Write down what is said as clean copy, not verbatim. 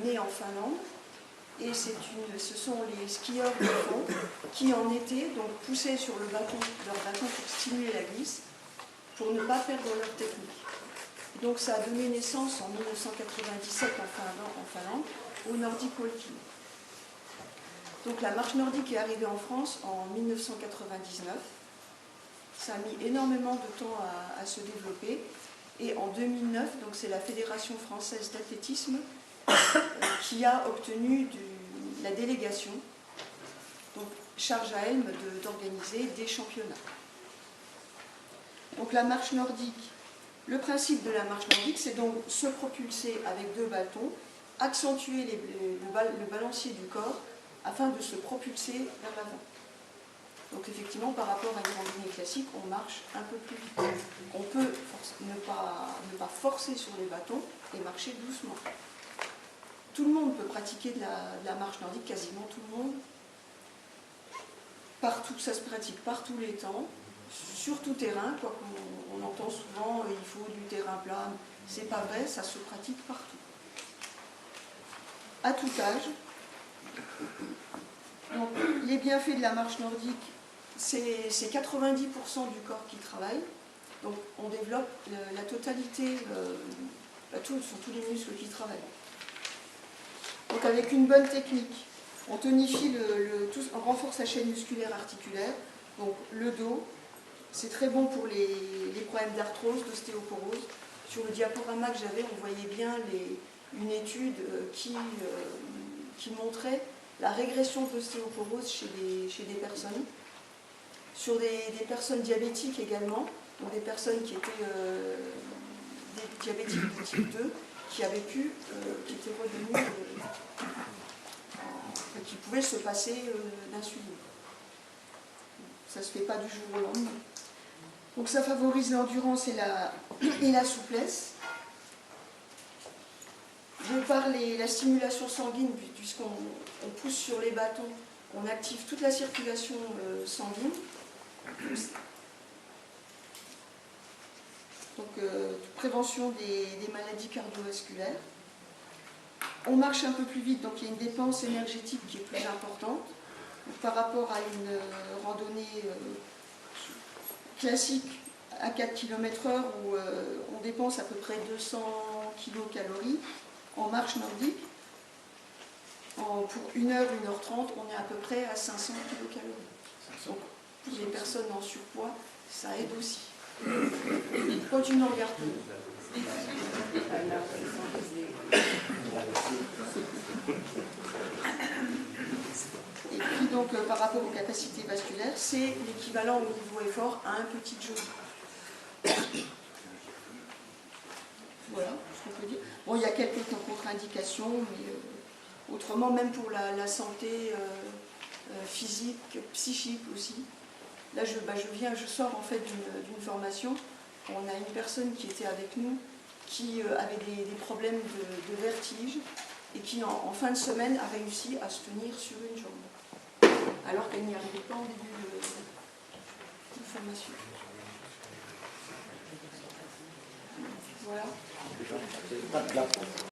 né en Finlande. Et ce sont les skieurs de fond qui, en été, donc, poussaient sur leur bâton pour stimuler la glisse, pour ne pas perdre leur technique. Et donc ça a donné naissance en 1997 en Finlande au Nordic Walking. Donc la marche nordique est arrivée en France en 1999. Ça a mis énormément de temps à se développer. Et en 2009, donc c'est la Fédération française d'athlétisme qui a obtenu la délégation, donc charge à elle d'organiser des championnats. Donc la marche nordique, le principe de la marche nordique, c'est donc se propulser avec 2 bâtons, accentuer le balancier du corps afin de se propulser vers l'avant. Donc effectivement, par rapport à une randonnée classique, on marche un peu plus vite. On peut ne pas forcer sur les bâtons et marcher doucement. Tout le monde peut pratiquer de la marche nordique, quasiment tout le monde. Partout, ça se pratique par tous les temps, sur tout terrain, quoi qu'on entend souvent, il faut du terrain plat. C'est pas vrai, ça se pratique partout. À tout âge. Donc, les bienfaits de la marche nordique, c'est 90% du corps qui travaille. Donc on développe la totalité, ce sont tous les muscles qui travaillent. Donc avec une bonne technique, on tonifie on renforce la chaîne musculaire articulaire. Donc le dos, c'est très bon pour les problèmes d'arthrose, d'ostéoporose. Sur le diaporama que j'avais, on voyait bien une étude qui montrait la régression d'ostéoporose chez des personnes. Sur des personnes diabétiques également, donc des personnes qui étaient des diabétiques de type 2, qui étaient redevenues, qui pouvaient se passer d'insuline. Ça ne se fait pas du jour au lendemain. Donc ça favorise l'endurance et la souplesse. De par la stimulation sanguine, puisqu'on pousse sur les bâtons, on active toute la circulation sanguine. Donc prévention des maladies cardiovasculaires. On marche un peu plus vite, donc il y a une dépense énergétique qui est plus importante. Donc, par rapport à une randonnée classique à 4 km/h où on dépense à peu près 200 kcal, en marche nordique, pour 1h, 1h30, on est à peu près à 500 kcal. Donc, pour les personnes en surpoids, ça aide aussi. Quand tu nous regardes tout. Et puis donc par rapport aux capacités vasculaires, c'est l'équivalent au niveau effort à un petit jogging. Voilà ce qu'on peut dire. Bon, il y a quelques contre-indications, mais autrement, même pour la santé physique, psychique aussi. Là, je sors en fait d'une formation. On a une personne qui était avec nous, qui avait des problèmes de vertige et qui, en fin de semaine, a réussi à se tenir sur une jambe, alors qu'elle n'y arrivait pas en début de formation. Voilà.